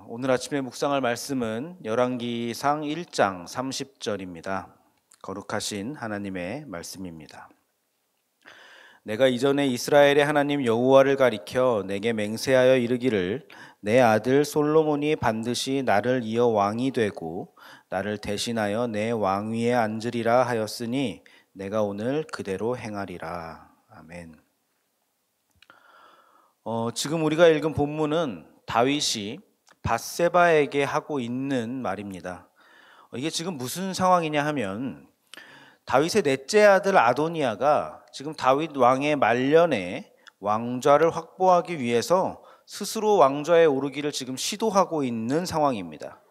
오늘 아침에 묵상할 말씀은 열왕기상 1장 30절입니다. 거룩하신 하나님의 말씀입니다. 내가 이전에 이스라엘의 하나님 여호와를 가리켜 내게 맹세하여 이르기를 내 아들 솔로몬이 반드시 나를 이어 왕이 되고 나를 대신하여 내 왕위에 앉으리라 하였으니 내가 오늘 그대로 행하리라. 아멘. 지금 우리가 읽은 본문은 다윗이 밧세바에게 하고 있는 말입니다. 이게 지금 무슨 상황이냐 하면 다윗의 넷째 아들 아도니아가 지금 다윗 왕의 말년에 왕좌를 확보하기 위해서 스스로 왕좌에 오르기를 지금 시도하고 있는 상황입니다.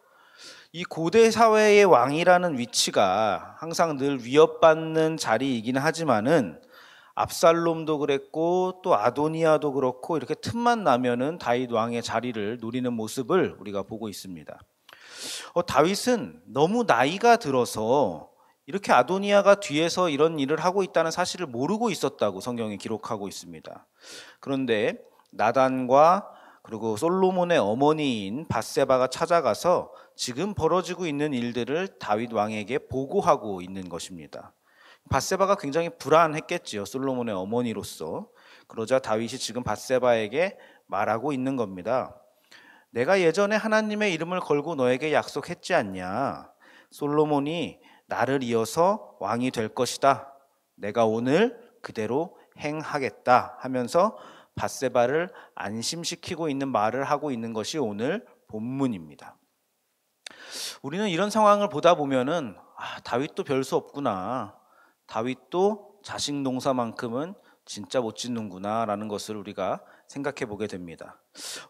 이 고대 사회의 왕이라는 위치가 항상 늘 위협받는 자리이긴 하지만은 압살롬도 그랬고 또 아도니아도 그렇고 이렇게 틈만 나면은 다윗 왕의 자리를 노리는 모습을 우리가 보고 있습니다. 다윗은 너무 나이가 들어서 이렇게 아도니아가 뒤에서 이런 일을 하고 있다는 사실을 모르고 있었다고 성경이 기록하고 있습니다. 그런데 나단과 그리고 솔로몬의 어머니인 밧세바가 찾아가서 지금 벌어지고 있는 일들을 다윗 왕에게 보고하고 있는 것입니다. 밧세바가 굉장히 불안했겠지요. 솔로몬의 어머니로서. 그러자 다윗이 지금 밧세바에게 말하고 있는 겁니다. 내가 예전에 하나님의 이름을 걸고 너에게 약속했지 않냐. 솔로몬이 나를 이어서 왕이 될 것이다. 내가 오늘 그대로 행하겠다 하면서 밧세바를 안심시키고 있는 말을 하고 있는 것이 오늘 본문입니다. 우리는 이런 상황을 보다 보면은 다윗도 별 수 없구나. 다윗도 자식 농사만큼은 진짜 못 짓는구나 라는 것을 우리가 생각해 보게 됩니다.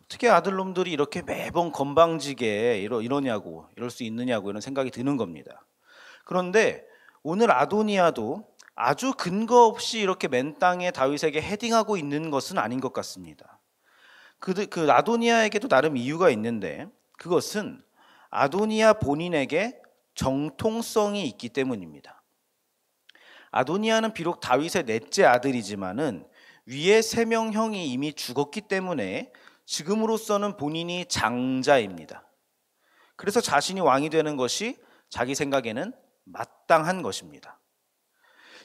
어떻게 아들놈들이 이렇게 매번 건방지게 이러냐고 이럴 수 있느냐고 이런 생각이 드는 겁니다. 그런데 오늘 아도니아도 아주 근거 없이 이렇게 맨 땅에 다윗에게 헤딩하고 있는 것은 아닌 것 같습니다. 그 아도니아에게도 나름 이유가 있는데 그것은 아도니아 본인에게 정통성이 있기 때문입니다. 아도니아는 비록 다윗의 넷째 아들이지만은 위에 3명 형이 이미 죽었기 때문에 지금으로서는 본인이 장자입니다. 그래서 자신이 왕이 되는 것이 자기 생각에는 마땅한 것입니다.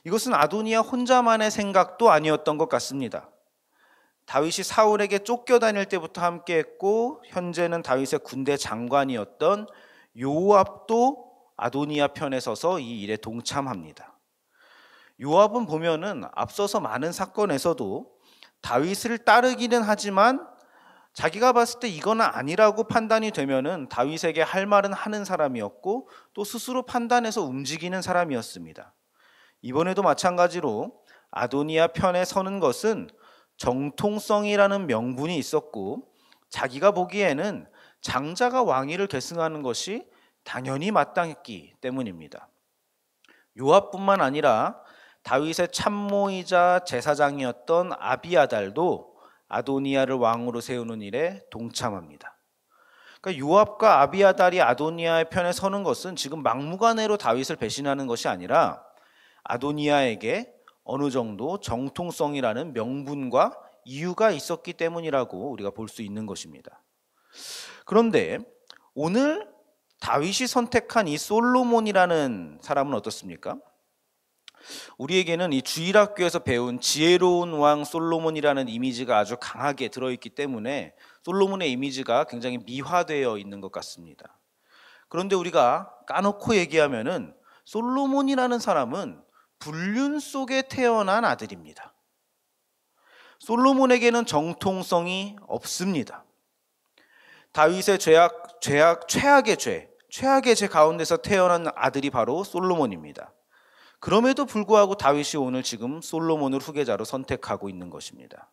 이것은 아도니아 혼자만의 생각도 아니었던 것 같습니다. 다윗이 사울에게 쫓겨다닐 때부터 함께했고 현재는 다윗의 군대 장관이었던 요압도 아도니아 편에 서서 이 일에 동참합니다. 요압은 보면은 앞서서 많은 사건에서도 다윗을 따르기는 하지만 자기가 봤을 때 이거는 아니라고 판단이 되면은 다윗에게 할 말은 하는 사람이었고 또 스스로 판단해서 움직이는 사람이었습니다. 이번에도 마찬가지로 아도니아 편에 서는 것은 정통성이라는 명분이 있었고 자기가 보기에는 장자가 왕위를 계승하는 것이 당연히 마땅했기 때문입니다. 요압뿐만 아니라 다윗의 참모이자 제사장이었던 아비아달도 아도니아를 왕으로 세우는 일에 동참합니다. 그러니까 요압과 아비아달이 아도니아의 편에 서는 것은 지금 막무가내로 다윗을 배신하는 것이 아니라 아도니아에게 어느 정도 정통성이라는 명분과 이유가 있었기 때문이라고 우리가 볼 수 있는 것입니다. 그런데 오늘 다윗이 선택한 이 솔로몬이라는 사람은 어떻습니까? 우리에게는 이 주일학교에서 배운 지혜로운 왕 솔로몬이라는 이미지가 아주 강하게 들어있기 때문에 솔로몬의 이미지가 굉장히 미화되어 있는 것 같습니다. 그런데 우리가 까놓고 얘기하면은 솔로몬이라는 사람은 불륜 속에 태어난 아들입니다. 솔로몬에게는 정통성이 없습니다. 다윗의 최악의 죄 가운데서 태어난 아들이 바로 솔로몬입니다. 그럼에도 불구하고 다윗이 오늘 지금 솔로몬을 후계자로 선택하고 있는 것입니다.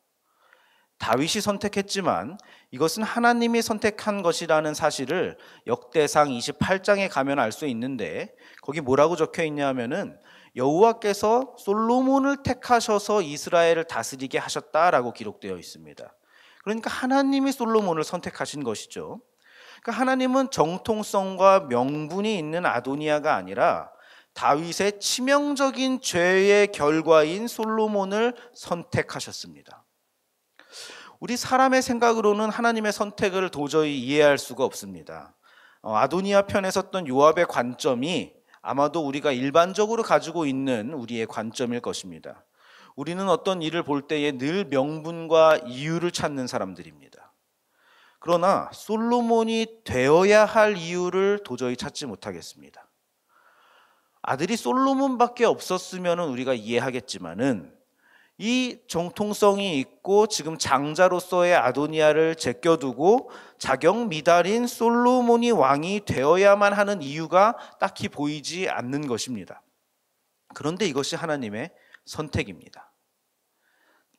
다윗이 선택했지만 이것은 하나님이 선택한 것이라는 사실을 역대상 28장에 가면 알 수 있는데 거기 뭐라고 적혀 있냐면은 여호와께서 솔로몬을 택하셔서 이스라엘을 다스리게 하셨다라고 기록되어 있습니다. 그러니까 하나님이 솔로몬을 선택하신 것이죠. 그러니까 하나님은 정통성과 명분이 있는 아도니아가 아니라 다윗의 치명적인 죄의 결과인 솔로몬을 선택하셨습니다. 우리 사람의 생각으로는 하나님의 선택을 도저히 이해할 수가 없습니다. 아도니아 편에 섰던 요압의 관점이 아마도 우리가 일반적으로 가지고 있는 우리의 관점일 것입니다. 우리는 어떤 일을 볼 때에 늘 명분과 이유를 찾는 사람들입니다. 그러나 솔로몬이 되어야 할 이유를 도저히 찾지 못하겠습니다. 아들이 솔로몬밖에 없었으면 우리가 이해하겠지만은 이 정통성이 있고 지금 장자로서의 아도니아를 제껴두고 자격 미달인 솔로몬이 왕이 되어야만 하는 이유가 딱히 보이지 않는 것입니다. 그런데 이것이 하나님의 선택입니다.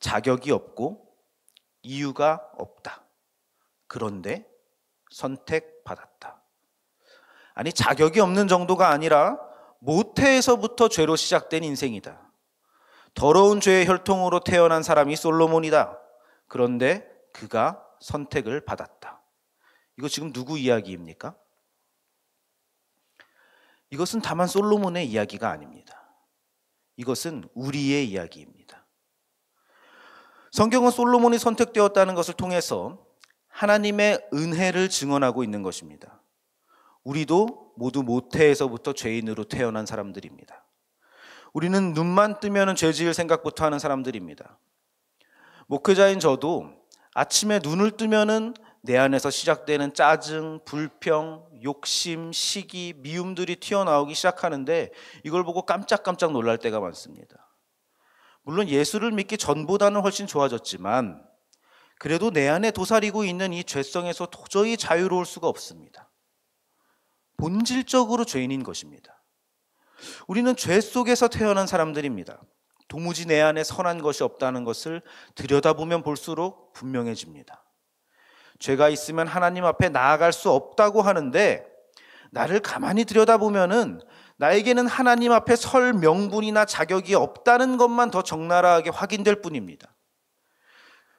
자격이 없고 이유가 없다. 그런데 선택받았다. 아니, 자격이 없는 정도가 아니라 모태에서부터 죄로 시작된 인생이다. 더러운 죄의 혈통으로 태어난 사람이 솔로몬이다. 그런데 그가 선택을 받았다. 이거 지금 누구 이야기입니까? 이것은 다만 솔로몬의 이야기가 아닙니다. 이것은 우리의 이야기입니다. 성경은 솔로몬이 선택되었다는 것을 통해서 하나님의 은혜를 증언하고 있는 것입니다. 우리도 모두 모태에서부터 죄인으로 태어난 사람들입니다. 우리는 눈만 뜨면 죄 지을 생각부터 하는 사람들입니다. 목회자인 저도 아침에 눈을 뜨면은 내 안에서 시작되는 짜증, 불평, 욕심, 시기, 미움들이 튀어나오기 시작하는데 이걸 보고 깜짝깜짝 놀랄 때가 많습니다. 물론 예수를 믿기 전보다는 훨씬 좋아졌지만 그래도 내 안에 도사리고 있는 이 죄성에서 도저히 자유로울 수가 없습니다. 본질적으로 죄인인 것입니다. 우리는 죄 속에서 태어난 사람들입니다. 도무지 내 안에 선한 것이 없다는 것을 들여다보면 볼수록 분명해집니다. 죄가 있으면 하나님 앞에 나아갈 수 없다고 하는데 나를 가만히 들여다보면은 나에게는 하나님 앞에 설 명분이나 자격이 없다는 것만 더 적나라하게 확인될 뿐입니다.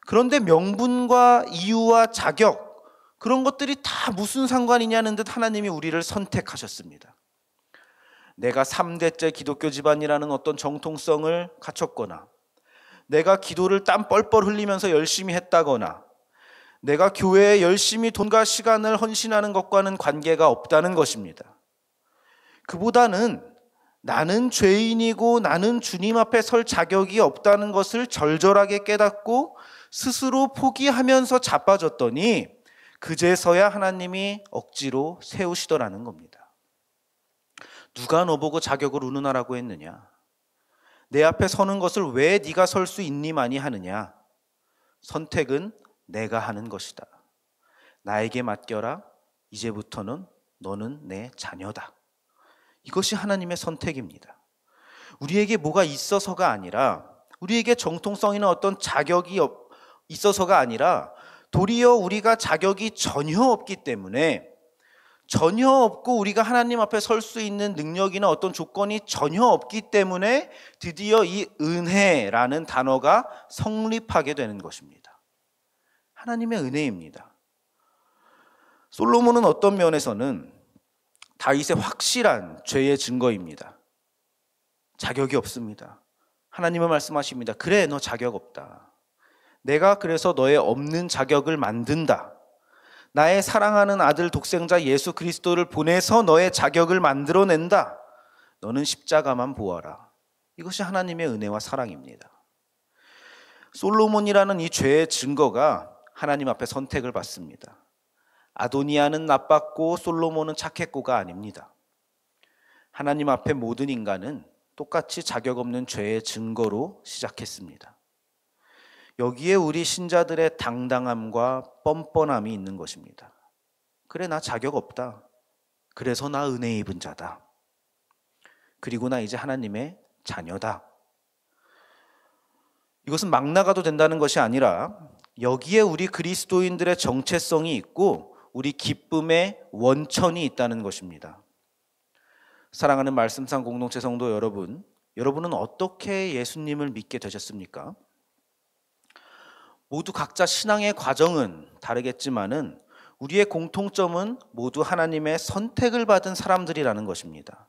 그런데 명분과 이유와 자격, 그런 것들이 다 무슨 상관이냐는 듯 하나님이 우리를 선택하셨습니다. 내가 3대째 기독교 집안이라는 어떤 정통성을 갖췄거나, 내가 기도를 땀 뻘뻘 흘리면서 열심히 했다거나, 내가 교회에 열심히 돈과 시간을 헌신하는 것과는 관계가 없다는 것입니다. 그보다는 나는 죄인이고 나는 주님 앞에 설 자격이 없다는 것을 절절하게 깨닫고 스스로 포기하면서 자빠졌더니 그제서야 하나님이 억지로 세우시더라는 겁니다. 누가 너보고 자격을 운운하라고 했느냐? 내 앞에 서는 것을 왜 네가 설 수 있니만이 하느냐? 선택은 내가 하는 것이다. 나에게 맡겨라. 이제부터는 너는 내 자녀다. 이것이 하나님의 선택입니다. 우리에게 뭐가 있어서가 아니라, 우리에게 정통성이나 어떤 자격이 있어서가 아니라 도리어 우리가 자격이 전혀 없기 때문에, 전혀 없고 우리가 하나님 앞에 설 수 있는 능력이나 어떤 조건이 전혀 없기 때문에 드디어 이 은혜라는 단어가 성립하게 되는 것입니다. 하나님의 은혜입니다. 솔로몬은 어떤 면에서는 다윗의 확실한 죄의 증거입니다. 자격이 없습니다. 하나님은 말씀하십니다. 그래, 너 자격 없다. 내가 그래서 너의 없는 자격을 만든다. 나의 사랑하는 아들 독생자 예수 그리스도를 보내서 너의 자격을 만들어낸다. 너는 십자가만 보아라. 이것이 하나님의 은혜와 사랑입니다. 솔로몬이라는 이 죄의 증거가 하나님 앞에 선택을 받습니다. 아도니아는 나빴고 솔로몬은 착했고가 아닙니다. 하나님 앞에 모든 인간은 똑같이 자격 없는 죄의 증거로 시작했습니다. 여기에 우리 신자들의 당당함과 뻔뻔함이 있는 것입니다. 그래, 나 자격 없다. 그래서 나 은혜 입은 자다. 그리고 나 이제 하나님의 자녀다. 이것은 막 나가도 된다는 것이 아니라 여기에 우리 그리스도인들의 정체성이 있고 우리 기쁨의 원천이 있다는 것입니다. 사랑하는 말씀상 공동체 성도 여러분, 여러분은 어떻게 예수님을 믿게 되셨습니까? 모두 각자 신앙의 과정은 다르겠지만은 우리의 공통점은 모두 하나님의 선택을 받은 사람들이라는 것입니다.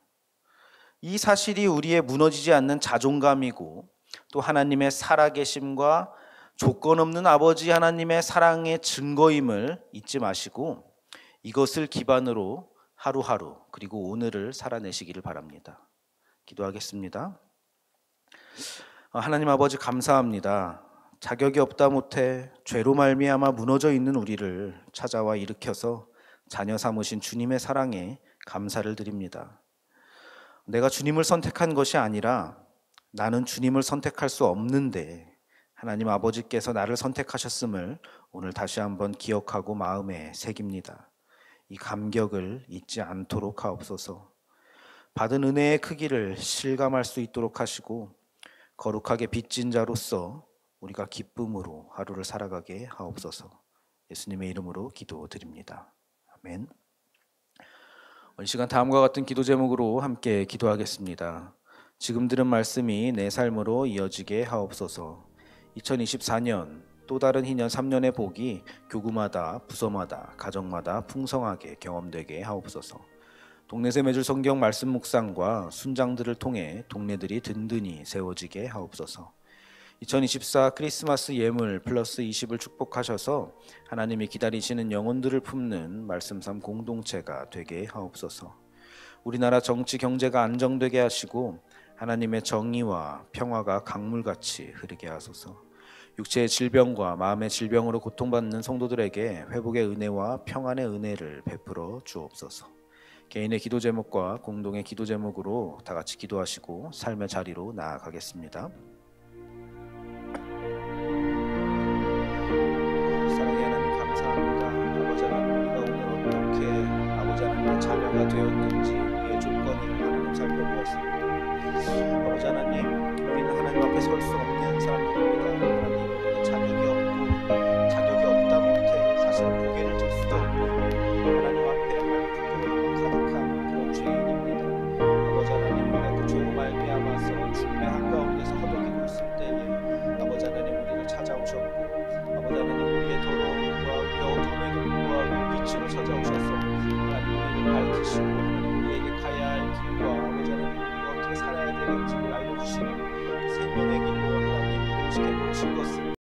이 사실이 우리의 무너지지 않는 자존감이고 또 하나님의 살아계심과 조건 없는 아버지 하나님의 사랑의 증거임을 잊지 마시고 이것을 기반으로 하루하루 그리고 오늘을 살아내시기를 바랍니다. 기도하겠습니다. 하나님 아버지 감사합니다. 자격이 없다 못해 죄로 말미암아 무너져 있는 우리를 찾아와 일으켜서 자녀 삼으신 주님의 사랑에 감사를 드립니다. 내가 주님을 선택한 것이 아니라 나는 주님을 선택할 수 없는데 하나님 아버지께서 나를 선택하셨음을 오늘 다시 한번 기억하고 마음에 새깁니다. 이 감격을 잊지 않도록 하옵소서. 받은 은혜의 크기를 실감할 수 있도록 하시고 거룩하게 빚진 자로서 우리가 기쁨으로 하루를 살아가게 하옵소서. 예수님의 이름으로 기도드립니다. 아멘. 이 시간 다음과 같은 기도 제목으로 함께 기도하겠습니다. 지금 들은 말씀이 내 삶으로 이어지게 하옵소서. 2024년 또 다른 희년 3년의 복이 교구마다 부서마다 가정마다 풍성하게 경험되게 하옵소서. 동네새 매주 성경 말씀 묵상과 순장들을 통해 동네들이 든든히 세워지게 하옵소서. 2024 크리스마스 예물 플러스 20을 축복하셔서 하나님이 기다리시는 영혼들을 품는 말씀삼 공동체가 되게 하옵소서. 우리나라 정치 경제가 안정되게 하시고 하나님의 정의와 평화가 강물같이 흐르게 하소서. 육체의 질병과 마음의 질병으로 고통받는 성도들에게 회복의 은혜와 평안의 은혜를 베풀어 주옵소서. 개인의 기도 제목과 공동의 기도 제목으로 다 같이 기도하시고 삶의 자리로 나아가겠습니다. 사랑의 하나님 감사합니다. 아버지 하나님, 우리가 오늘 어떻게 아버지 하나님의 자녀가 되었는지 우리의 조건을 하나님 살펴보았습니다. 아버지 하나님, 우리는 하나님 앞에 설 수 없는 사람들입니다. 하나님, 우리는 자격이 없다 못해 사실 고개를 들 수도 없고 하나님 앞에 부끄러움이 가득한 그런 죄인입니다. 아버지 하나님, 우리가 그 죄로 말미암아서 죽음의 한가운데서 허덕이고 있을 때에 아버지 하나님 우리를 찾아오셨고 아버지 하나님 우리의 더러움과 우리의 어둠에도 불구하고 빛으로 찾아오셔서 하나님 우리를 밝히시고